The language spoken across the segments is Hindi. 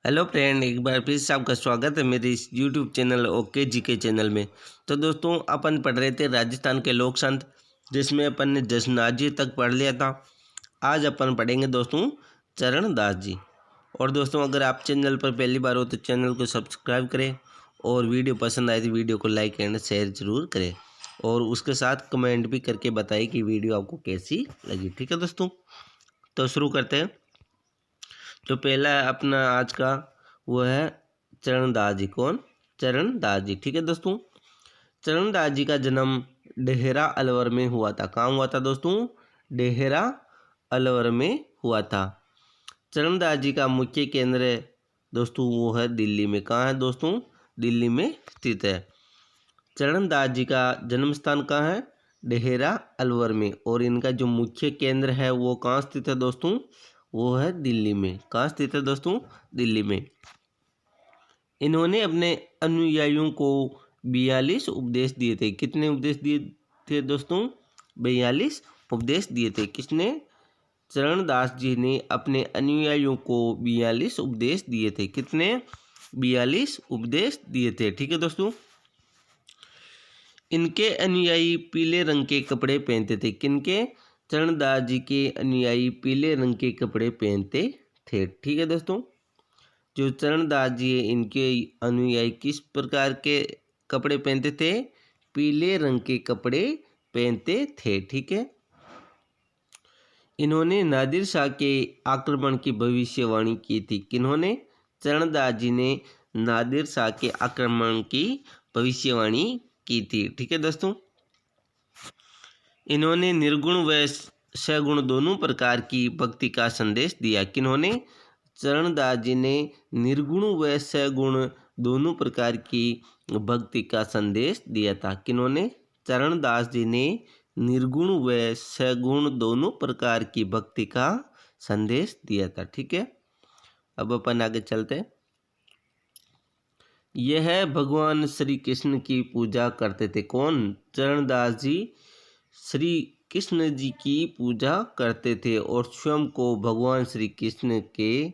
हेलो फ्रेंड, एक बार फिर से आपका स्वागत है मेरे इस YouTube channel okay GK channel में। तो दोस्तों, अपन पढ़ रहे थे राजस्थान के लोक संत, जिसमें अपन ने जसनाथ जी तक पढ़ लिया था। आज अपन पढ़ेंगे दोस्तों चरण दास जी। और दोस्तों, अगर आप चैनल पर पहली बार हो तो चैनल को सब्सक्राइब करें, और वीडियो पसंद आए तो वीडियो को लाइक एंड शेयर जरूर करें, और उसके साथ कमेंट भी करके बताइए कि वीडियो आपको कैसी लगी। ठीक है दोस्तों, तो शुरू करते हैं। जो पहला है अपना आज का, वो है चरणदास जी। कौन? चरणदास जी। ठीक है दोस्तों, चरणदास जी का जन्म डेहरा अलवर में हुआ था। कहाँ हुआ था दोस्तों? डेहरा अलवर में हुआ था। चरणदास जी का मुख्य केंद्र दोस्तों वो है दिल्ली में। कहाँ है दोस्तों? दिल्ली में स्थित है। चरणदास जी का जन्म स्थान कहाँ है? डेहरा अलवर में। और इनका जो मुख्य केंद्र है वो कहाँ स्थित है दोस्तों? वो है दिल्ली में। कहाँ स्थित है दोस्तों? दिल्ली में। इन्होंने अपने अनुयायियों को 42 उपदेश दिए थे। कितने उपदेश दिए थे दोस्तों? 42 उपदेश दिए थे। किसने? चरणदास जी ने अपने अनुयायियों को 42 उपदेश दिए थे। कितने? 42 उपदेश दिए थे। ठीक है दोस्तों, इनके अनुयायी पीले रंग के कपड़े पहनते थे। किनके? चरणदास जी के अनुयायी पीले रंग के कपड़े पहनते थे। ठीक है दोस्तों, जो चरणदास जी है इनके अनुयायी किस प्रकार के कपड़े पहनते थे? पीले रंग के कपड़े पहनते थे। ठीक है, इन्होंने नादिर शाह के आक्रमण की भविष्यवाणी की थी। किन्होंने? चरणदास जी ने नादिर शाह के आक्रमण की भविष्यवाणी की थी। ठीक है दोस्तों, इन्होंने निर्गुण व सगुण दोनों प्रकार की भक्ति का संदेश दिया। किन्होंने? चरणदास जी ने निर्गुण व सगुण दोनों प्रकार की भक्ति का संदेश दिया था। किन्होंने? चरणदास जी ने निर्गुण व सगुण दोनों प्रकार की भक्ति का संदेश दिया था। ठीक है, अब अपन आगे चलते हैं। यह भगवान श्री कृष्ण की पूजा करते थे। कौन? चरणदास जी श्री कृष्ण जी की पूजा करते थे और स्वयं को भगवान श्री कृष्ण के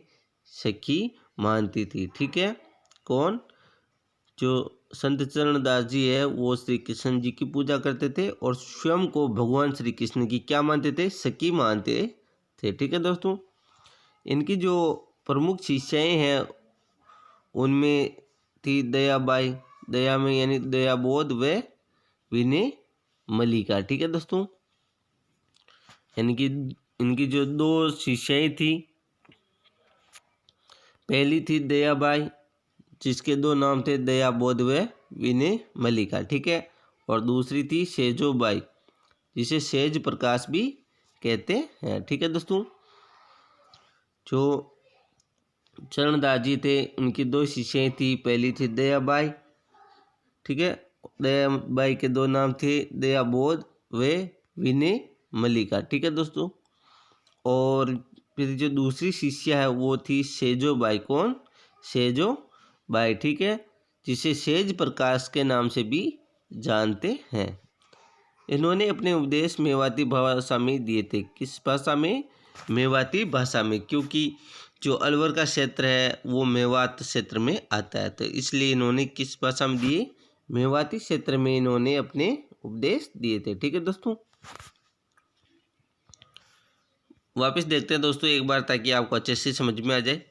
सखी मानती थी। ठीक है, कौन? जो संत चरणदास जी है वो श्री कृष्ण जी की पूजा करते थे और स्वयं को भगवान श्री कृष्ण की क्या मानते थे? सखी मानते थे। ठीक है दोस्तों, इनकी जो प्रमुख शिष्याएं हैं उनमें थी दयाबाई, दया में यानी दयाबोध व विनय मलिका। ठीक है दोस्तों, यानी कि इनकी जो दो शिष्याएं थी, पहली थी दयाबाई जिसके दो नाम थे दयाबोध व विनय मलिका। ठीक है, और दूसरी थी सेजोबाई जिसे सेज प्रकाश भी कहते हैं। ठीक है दोस्तों, जो चरणदास जी थे उनकी दो शिष्याएं थी, पहली थी दयाबाई। ठीक है, दयाबाई के दो नाम थे दयाबोध व विनय मलिका। ठीक है दोस्तों, और फिर जो दूसरी शिष्या है वो थी सेजोबाई। कौन? सेजोबाई। ठीक है, जिसे सेज प्रकाश के नाम से भी जानते हैं। इन्होंने अपने उपदेश मेवाती भाषा में दिए थे। किस भाषा में? मेवाती भाषा में, क्योंकि जो अलवर का क्षेत्र है वो मेवात क्षेत्र में आता है, तो इसलिए इन्होंने किस भाषा में दिए? मेवाती क्षेत्र में इन्होंने अपने उपदेश दिए थे। ठीक है दोस्तों, वापस देखते हैं दोस्तों एक बार ताकि आपको अच्छे से समझ में आ जाए।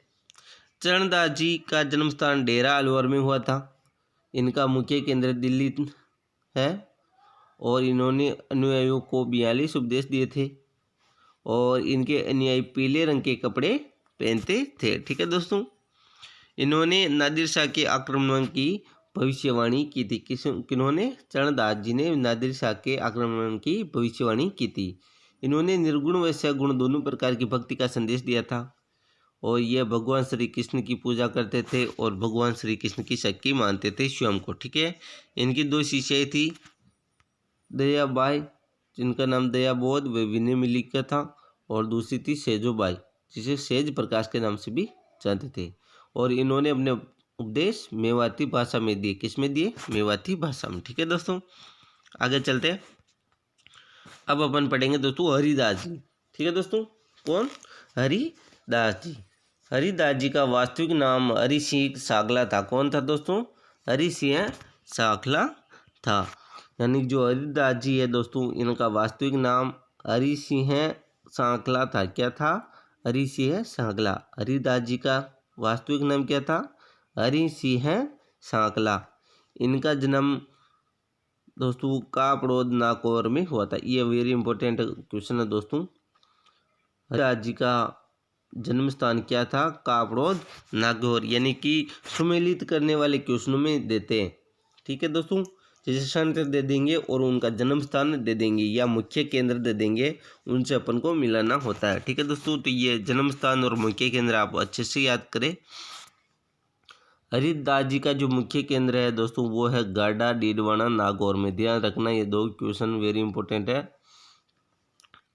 चरणदास जी का जन्म स्थान डेरा अलवर में हुआ था। इनका मुख्य केंद्र दिल्ली है और इन्होंने अनुयायियों को 42 उपदेश दिए थे और इनके अनुयायी पीले रंग के कपड़े पहनते थे। ठीक है दोस्तों, इन्होंने नादिर शाह के आक्रमण की भविष्यवाणी की थी। किन्होंने? चरणदास जी ने नादिर शाह के आक्रमण की भविष्यवाणी की थी। इन्होंने निर्गुण व सगुण दोनों प्रकार की भक्ति का संदेश दिया था और यह भगवान श्री कृष्ण की पूजा करते थे और भगवान श्री कृष्ण की सखी मानते थे स्वयं को। ठीक है, इनकी दो शिष्याएं थी, दयाबाई जिनका नाम दयाबोध व विनय मलिका था, और दूसरी थी सेजोबाई जिसे सेज प्रकाश के नाम से भी जानते थे, और इन्होंने अपने उपदेश मेवाती भाषा में दिए। किस में दिए? मेवाती भाषा में। ठीक है दोस्तों, आगे चलते हैं। अब अपन पढ़ेंगे दोस्तों हरिदास जी। ठीक है दोस्तों, कौन? हरिदास जी। हरिदास जी का वास्तविक नाम हरि सिंह सागला था। कौन था दोस्तों? हरि सिंह सागला था। यानी जो हरिदास जी है दोस्तों, इनका वास्तविक नाम हरि सिंह सांकला था। क्या था? हरि सिंह सांकला। हरिदास जी का वास्तविक नाम क्या था? हरि सिंह सांकला। इनका जन्म दोस्तों कापड़ोद नागौर में हुआ था। ये वेरी इंपॉर्टेंट क्वेश्चन है दोस्तों। हरिदास जी का जन्म स्थान क्या था? कापड़ोद नागौर। यानी कि सुमेलित करने वाले क्वेश्चनों में देते हैं। ठीक है दोस्तों, जैसे संत दे देंगे और उनका जन्म स्थान दे देंगे या मुख्य केंद्र दे देंगे, उनसे अपन को मिलाना होता है। ठीक है दोस्तों, तो ये जन्म स्थान और मुख्य केंद्र आप अच्छे से याद करें। हरिदास जी का जो मुख्य केंद्र है दोस्तों, वो है गाडा डीडवाना नागौर में। ध्यान रखना, ये दो क्वेश्चन वेरी इंपॉर्टेंट है।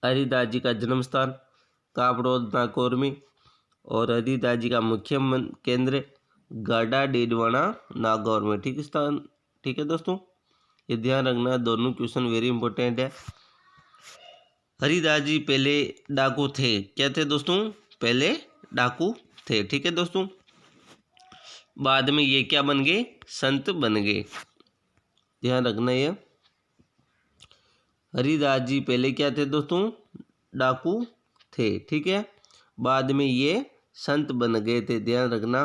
हरिदास जी का जन्म स्थान कापड़ोद नागौर में और हरिदास जी का मुख्य केंद्र गाडा डीडवाना नागौर में। ठीक है दोस्तों, ये ध्यान रखना, दोनों क्वेश्चन वेरी इंपॉर्टेंट है। हरिदास जी पहले डाकू थे। क्या थे दोस्तों? पहले डाकू थे। ठीक है दोस्तों, बाद में ये क्या बन गए? संत बन गए। ध्यान रखना ये। हरिदास जी पहले क्या थे दोस्तों? डाकू थे। ठीक है, बाद में ये संत बन गए थे। ध्यान रखना,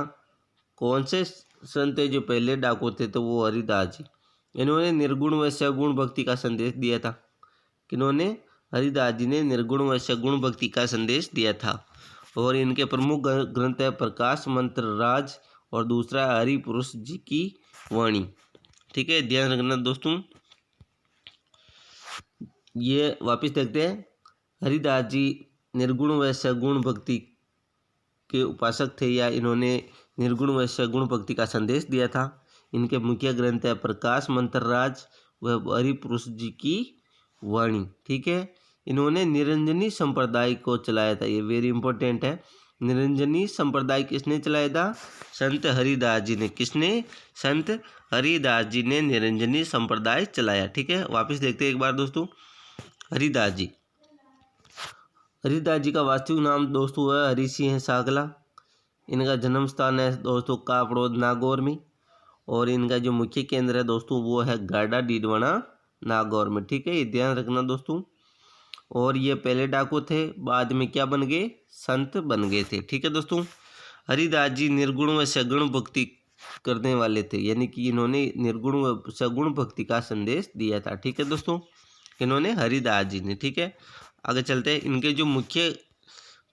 कौन से संत है जो पहले डाकू थे? तो वो हरिदास जी। इन्होंने निर्गुण व सगुण भक्ति का संदेश दिया था। किन्होंने? हरिदास जी ने निर्गुण व सगुण भक्ति का संदेश दिया था। और इनके प्रमुख ग्रंथ है प्रकाश मंत्र राज और दूसरा हरि पुरुष जी की वाणी। ठीक है, ध्यान रखना दोस्तों। ये वापस देखते हैं। हरिदास जी निर्गुण व सगुण भक्ति के उपासक थे, या इन्होंने निर्गुण व सगुण भक्ति का संदेश दिया था। इनके मुख्य ग्रंथ है प्रकाश मंत्र राज व हरि पुरुष जी की वाणी। ठीक है, इन्होंने निरंजनी संप्रदाय को चलाया था। ये वेरी इंपॉर्टेंट है। निरंजनी संप्रदाय किसने चलाया था? संत हरिदास जी ने। किसने? संत हरिदास जी ने निरंजनी संप्रदाय चलाया। ठीक है, वापस देखते हैं एक बार दोस्तों। हरिदास जी का वास्तविक नाम दोस्तों है हरि सिंह सागला। इनका जन्म स्थान है दोस्तों कापड़ोद नागौर में और इनका जो मुख्य केंद्र है दोस्तों वो है गाडा डीडवाना नागौर में। ठीक है, ये ध्यान रखना दोस्तों। और ये पहले डाकू थे, बाद में क्या बन गए? संत बन गए थे। ठीक है दोस्तों, हरिदास जी निर्गुण व सगुण भक्ति करने वाले थे, यानी कि इन्होंने निर्गुण व सगुण भक्ति का संदेश दिया था। ठीक है दोस्तों, इन्होंने हरिदास जी ने। ठीक है, आगे चलते हैं। इनके जो मुख्य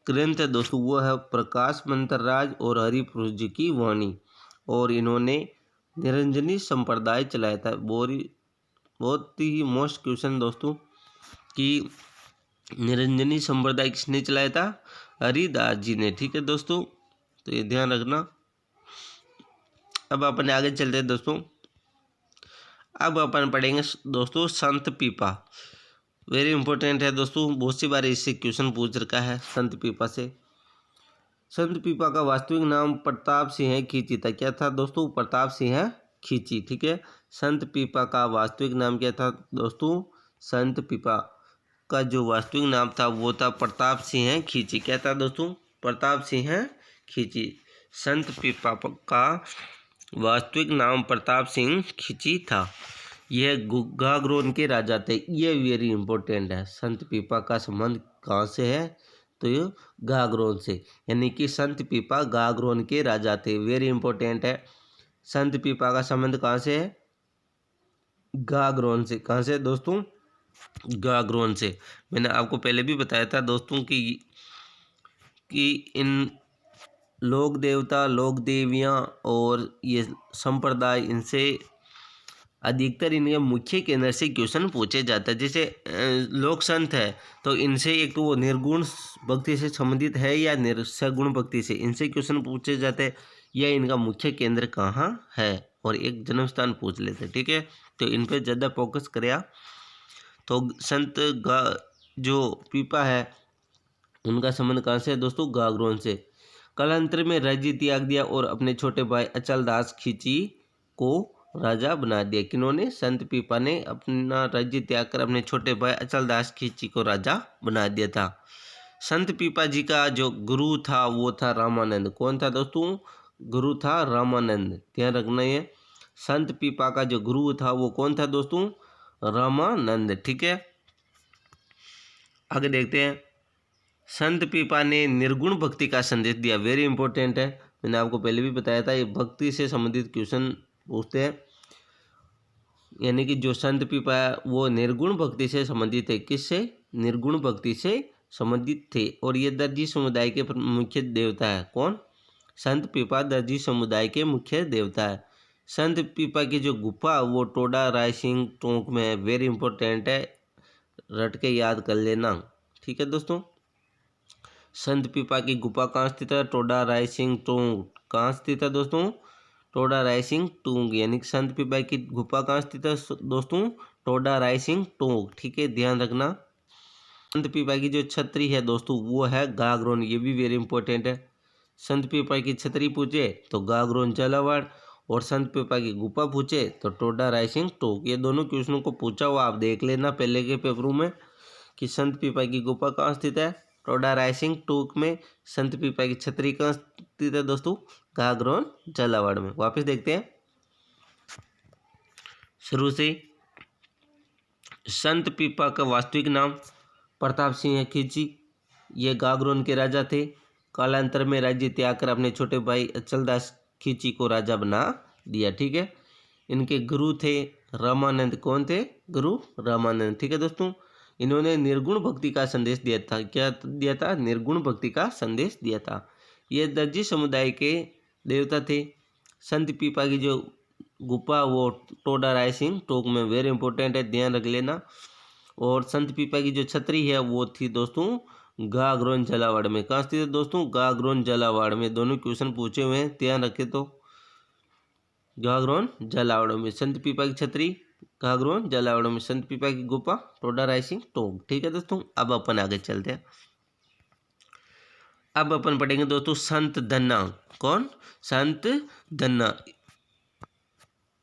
ग्रंथ है दोस्तों वो है प्रकाश मंत्र राज और हरि पुरुष जी की वाणी। और इन्होंने निरंजनी संप्रदाय चलाया था। बहुत ही मोस्ट क्वेश्चन दोस्तों कि निरंजनी संप्रदाय किसने चलाया था? हरिदास जी ने। ठीक है दोस्तों, तो ये ध्यान रखना। अब अपन आगे चलते हैं दोस्तों। अब अपन पढ़ेंगे दोस्तों संत पीपा। वेरी इंपॉर्टेंट है दोस्तों, बहुत सी बार इससे क्वेश्चन पूछ रखा है संत पीपा से। संत पीपा का वास्तविक नाम प्रताप सिंह खींची था। क्या था दोस्तों? प्रताप सिंह खींची। ठीक है, संत पीपा का वास्तविक नाम क्या था दोस्तों? संत पीपा का जो वास्तविक नाम था वो था प्रताप सिंह खींची। क्या था दोस्तों? प्रताप सिंह खींची। संत पीपा का वास्तविक नाम प्रताप सिंह खींची था। यह गागरोन के राजा थे। ये वेरी इंपॉर्टेंट है। संत पीपा का संबंध कहाँ से है? तो ये गागरोन से, यानी कि संत पीपा गागरोन के राजा थे। वेरी इंपॉर्टेंट है। संत पीपा का संबंध कहाँ से है? गागरोन से। कहाँ से दोस्तों? गागरोन से। मैंने आपको पहले भी बताया था दोस्तों कि इन लोक देवता, लोक देवियाँ और ये संप्रदाय, इनसे अधिकतर इनके मुख्य केंद्र से क्वेश्चन पूछे जाता है। जैसे लोक संत है तो इनसे एक तो वो निर्गुण भक्ति से संबंधित है या सगुण भक्ति से, इनसे क्वेश्चन पूछे जाते हैं। या इनका मुख्य केंद्र कहाँ है और एक जन्म स्थान पूछ लेते हैं। ठीक है, तो इन पर ज़्यादा फोकस करें। तो संत जो पीपा है उनका संबंध कहाँ से है दोस्तों? गागरोन से। कालांतर में राज्य त्याग दिया और अपने छोटे भाई अचल दास खींची को राजा बना दिया। किन्होंने? संत पीपा ने अपना राज्य त्याग कर अपने छोटे भाई अचल दास खींची को राजा बना दिया था। संत पीपा जी का जो गुरु था वो था रामानंद। कौन था दोस्तों? गुरु था रामानंद। ध्यान रखना ये, संत पीपा का जो गुरु था वो कौन था दोस्तों? रामानंद। ठीक है, आगे देखते हैं। संत पीपा ने निर्गुण भक्ति का संदेश दिया। वेरी इंपॉर्टेंट है, मैंने आपको पहले भी बताया था, ये भक्ति से संबंधित क्वेश्चन पूछते हैं। यानी कि जो संत पीपा है वो निर्गुण भक्ति से संबंधित है। किससे? निर्गुण भक्ति से संबंधित थे। और ये दर्जी समुदाय के मुख्य देवता है। कौन? संत पीपा दर्जी समुदाय के मुख्य देवता है। संत पीपा की जो गुफा वो टोडा रायसिंग टोंक में है। वेरी इंपॉर्टेंट है, रट के याद कर लेना। ठीक है दोस्तों, संत पीपा की गुफा कहाँ स्थित है? टोडा रायसिंग टोंक। कहाँ स्थित है दोस्तों? टोडा रायसिंग टोंक। यानी कि संत पीपा की गुफा कहाँ स्थित है दोस्तों? टोडा रायसिंग टोंक। ठीक है, ध्यान रखना। संत पीपा की जो छतरी है दोस्तों वो है गागरोन। ये भी वेरी इंपॉर्टेंट है। संत पीपा की छतरी पूछे तो गागरोन झालावाड़, और संत पीपा की गुफा पूछे तो टोडा रायसिंग टोंक। ये दोनों क्वेश्चनों को पूछा हुआ आप देख लेना पहले के पेपरों में कि संत पीपा की गुफा कहाँ स्थित है? टोडा रायसिंग टोंक में। संत पीपा की छतरी कहाँ स्थित है दोस्तों? गागरोन झालावाड़ में। वापस देखते हैं शुरू से। संत पीपा का वास्तविक नाम प्रताप सिंह खिची। ये गागरोन के राजा थे। कालांतर में राज्य त्याग कर अपने छोटे भाई अचलदास खिची को राजा बना दिया। ठीक है, इनके गुरु थे रामानंद। कौन थे? गुरु रामानंद। ठीक है दोस्तों, इन्होंने निर्गुण भक्ति का संदेश दिया था। क्या दिया था? निर्गुण भक्ति का संदेश दिया था। ये दर्जी समुदाय के देवता थे। संत पीपा की जो गुफा वो टोडा रायसिंग टोंक में। वेरी इंपॉर्टेंट है, ध्यान रख लेना। और संत पीपा की जो छतरी है वो थी दोस्तों गागरोन झालावाड़ में। कहाँ स्थित है दोस्तों? गागरोन झालावाड़ में। दोनों क्वेश्चन पूछे हुए हैं, ध्यान रखे तो। गागरोन झालावाड़ में संत पीपा की छतरी, गागरोन झालावाड़ में संत पीपा की गुफा, टोडा रायसिंग टोंक। ठीक है दोस्तों, अब अपन आगे चलते हैं। अब अपन पढ़ेंगे दोस्तों संत धन्ना। कौन? संत धन्ना।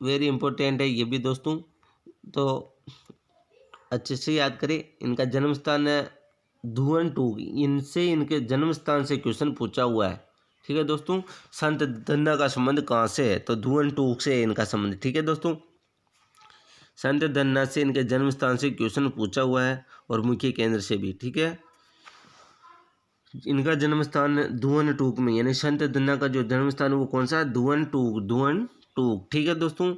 वेरी इंपॉर्टेंट है ये भी दोस्तों, तो अच्छे से याद करें। इनका जन्म स्थान है धुवन टूक। इनसे इनके जन्म स्थान से क्वेश्चन पूछा हुआ है। ठीक है दोस्तों, संत धन्ना का संबंध कहाँ से है? तो धुवन टूक से है इनका संबंध। ठीक है दोस्तों, संत धन्ना से इनके जन्म स्थान से क्वेश्चन पूछा हुआ है और मुख्य केंद्र से भी। ठीक है, इनका जन्म स्थान धुवन टूक में। यानी संत धन्ना का जो जन्म स्थान है वो कौन सा है? धुवन टूक। धुवन टूक। ठीक है दोस्तों,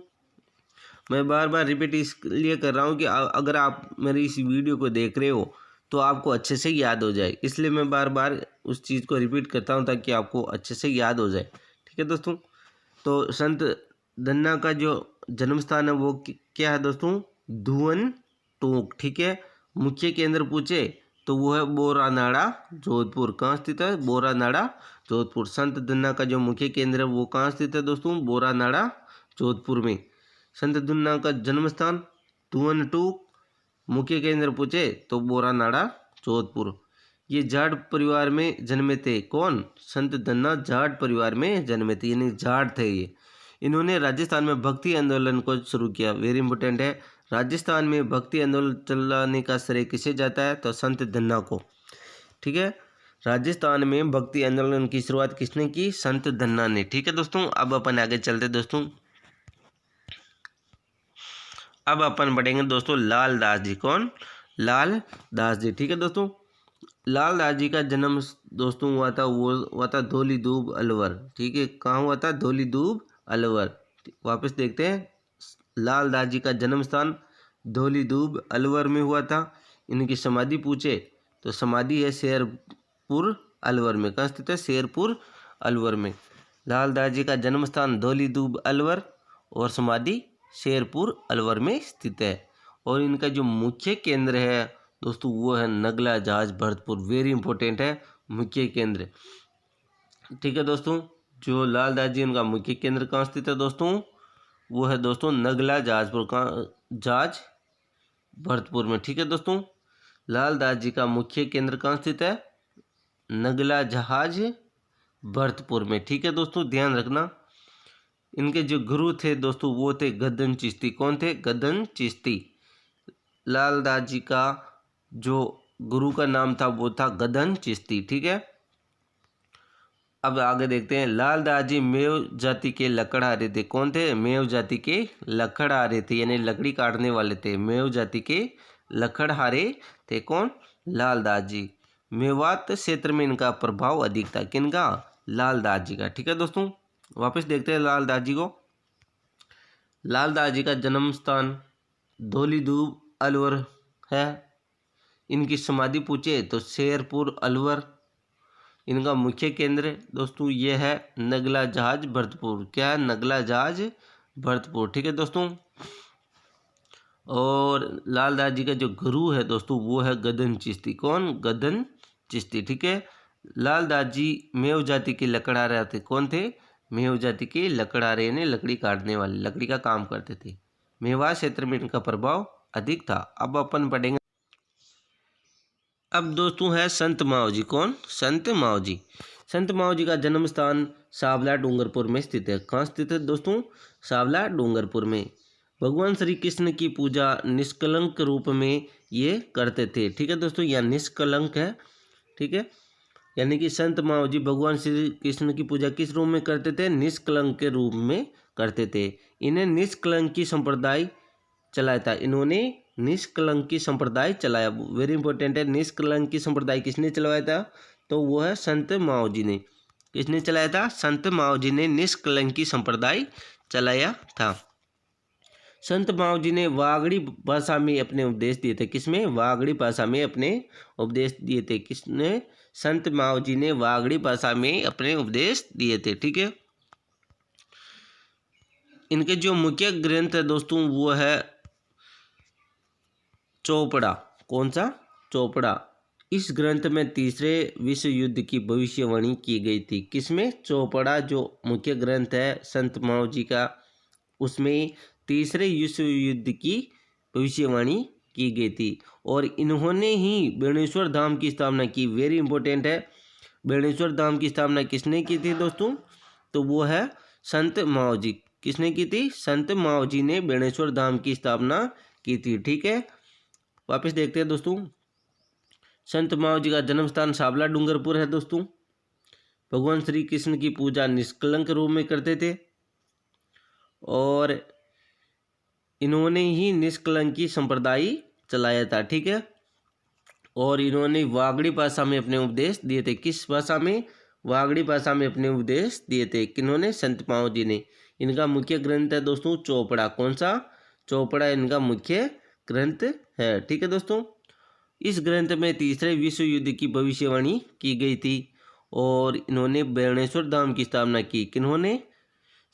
मैं बार बार रिपीट इसलिए कर रहा हूँ कि अगर आप मेरी इस वीडियो को देख रहे हो तो आपको अच्छे से याद हो जाए, इसलिए मैं बार बार उस चीज़ को रिपीट करता हूँ ताकि आपको अच्छे से याद हो जाए। ठीक है दोस्तों, तो संत धन्ना का जो जन्म स्थान है वो क्या है दोस्तों? धुवन टोंक। ठीक है, मुख्य केंद्र पूछे तो वो है बोरानाड़ा जोधपुर। कहाँ स्थित है? बोरानाड़ा जोधपुर। संत धन्ना का जो मुख्य केंद्र है वो कहाँ स्थित है दोस्तों? बोरानाड़ा जोधपुर में। संत धन्ना का जन्म स्थान धुवन टूक। मुख्य केंद्र पूछे तो बोरानाड़ा जोधपुर। ये जाट परिवार में जन्मे थे। कौन? संत धन्ना जाट परिवार में जन्मे थे, यानी जाट थे ये। इन्होंने राजस्थान में भक्ति आंदोलन को शुरू किया। वेरी इंपॉर्टेंट है, राजस्थान में भक्ति आंदोलन चलाने का श्रेय किसे जाता है? तो संत धन्ना को। ठीक है, राजस्थान में भक्ति आंदोलन की शुरुआत किसने की? संत धन्ना ने। ठीक है दोस्तों, अब अपन आगे चलते दोस्तों। अब अपन पढ़ेंगे दोस्तों लाल दास जी। कौन? लाल दास जी। ठीक है दोस्तों, लाल दास जी का जन्म दोस्तों हुआ था, वो हुआ था धौली दूब अलवर। ठीक है, कहाँ हुआ था? धौली दूब अलवर। वापस देखते हैं, लाल दास जी का जन्म स्थान धौली दूब अलवर में हुआ था। इनकी समाधि पूछे तो समाधि है शेरपुर अलवर में। कहाँ स्थित है? शेरपुर अलवर में। लाल दास जी का जन्म स्थान धौली दूब अलवर और समाधि शेरपुर अलवर में स्थित है। और इनका जो मुख्य केंद्र है दोस्तों वो है नगला जहाज भरतपुर। वेरी इंपॉर्टेंट है मुख्य केंद्र। ठीक है दोस्तों, जो लाल दास जी उनका मुख्य केंद्र कहाँ स्थित है दोस्तों? वो है दोस्तों नगला जहाजपुर। कहाँ? जहाज भरतपुर में। ठीक है दोस्तों, लाल दास जी का मुख्य केंद्र कहाँ स्थित है? नगला जहाज भरतपुर में। ठीक है दोस्तों, ध्यान रखना। इनके जो गुरु थे दोस्तों वो थे गदन चिश्ती। कौन थे? गदन चिश्ती। लाल दास जी का जो गुरु का नाम था वो था गदन चिश्ती। ठीक है, अब आगे देखते हैं। लाल दाजी मेव जाति के लकड़हारे थे। कौन थे? मेव जाति के लकड़हारे थे, यानी लकड़ी काटने वाले थे। मेव जाति के लकड़हारे थे कौन? लाल दाजी। मेवात क्षेत्र में इनका प्रभाव अधिक था। किनका? लाल दाजी का। ठीक है दोस्तों, वापस देखते हैं लाल दाजी को। लाल दाजी का जन्म स्थान धौलीधूप अलवर है। इनकी समाधि पूछे तो शेरपुर अलवर। इनका मुख्य केंद्र दोस्तों ये है नगला जहाज भरतपुर। क्या है? नगला जहाज भरतपुर। ठीक है दोस्तों, और लाल दाजी का जो गुरु है दोस्तों वो है गदन चिश्ती। कौन? गदन चिश्ती। ठीक है, लाल दाजी मेव जाति के लकड़हारे थे। कौन थे? मेव जाति के लकड़हारे, यानी लकड़ी काटने वाले, लकड़ी का काम करते थे। मेवात क्षेत्र में इनका प्रभाव अधिक था। अब अपन पढ़ेंगे। अब दोस्तों है संत मावजी। कौन? संत मावजी। संत मावजी का जन्म स्थान सावला डूंगरपुर में स्थित है। कहाँ स्थित है दोस्तों? सावला डूंगरपुर में। भगवान श्री कृष्ण की पूजा निष्कलंक रूप में ये करते थे। ठीक है दोस्तों, यह निष्कलंक है। ठीक है, यानी कि संत मावजी भगवान श्री कृष्ण की पूजा किस रूप में करते थे? निष्कलंक के रूप में करते थे। इन्हें निष्कलंकी संप्रदाय चलाया था। इन्होंने निष्कलंकी संप्रदाय चलाया। वेरी इंपॉर्टेंट है, निष्कलंकी संप्रदाय किसने चलाया था? तो वो है संत मावजी ने। किसने चलाया था? संत मावजी ने निष्कलंकी संप्रदाय चलाया था। संत मावजी ने वागड़ी भाषा में अपने उपदेश दिए थे। किसमें? वागड़ी भाषा में अपने उपदेश दिए थे। किसने? संत मावजी ने वागड़ी भाषा में अपने उपदेश दिए थे। ठीक है, इनके जो मुख्य ग्रंथ है दोस्तों वो है चौपड़ा। कौन सा? चौपड़ा। इस ग्रंथ में तीसरे विश्व युद्ध की भविष्यवाणी की गई थी। किसमें? चौपड़ा जो मुख्य ग्रंथ है संत मावजी का, उसमें तीसरे विश्व युद्ध की भविष्यवाणी की गई थी। और इन्होंने ही बेणेश्वर धाम की स्थापना की। वेरी इंपॉर्टेंट है, बेणेश्वर धाम की स्थापना किसने की थी दोस्तों? तो वो है संत मावजी। किसने की थी? संत मावजी ने बेणेश्वर धाम की स्थापना की थी। ठीक है, वापस देखते हैं दोस्तों। संत मावजी का जन्म स्थान सावला डूंगरपुर है दोस्तों। भगवान श्री कृष्ण की पूजा निष्कलंक रूप में करते थे और इन्होंने ही निष्कलंकी संप्रदाय चलाया था। ठीक है, और इन्होंने वागड़ी भाषा में अपने उपदेश दिए थे। किस भाषा में? वागड़ी भाषा में अपने उपदेश दिए थे। किन्होंने? संत मावजी ने। इनका मुख्य ग्रंथ है दोस्तों चौपड़ा। कौन सा? चौपड़ा इनका मुख्य ग्रंथ है। ठीक है दोस्तों, इस ग्रंथ में तीसरे विश्व युद्ध की भविष्यवाणी की गई थी और इन्होंने बेणेश्वर धाम की स्थापना की। किन्होंने?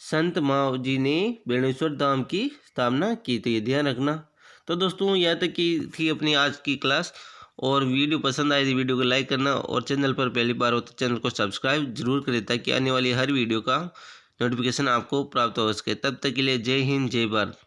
संत मावजी ने बेणेश्वर धाम की स्थापना की थी। ध्यान रखना। तो दोस्तों यह तक की थी अपनी आज की क्लास, और वीडियो पसंद आए तो वीडियो को लाइक करना, और चैनल पर पहली बार हो तो चैनल को सब्सक्राइब जरूर करें ताकि आने वाली हर वीडियो का नोटिफिकेशन आपको प्राप्त हो सके। तब तक के लिए जय हिंद, जय भारत।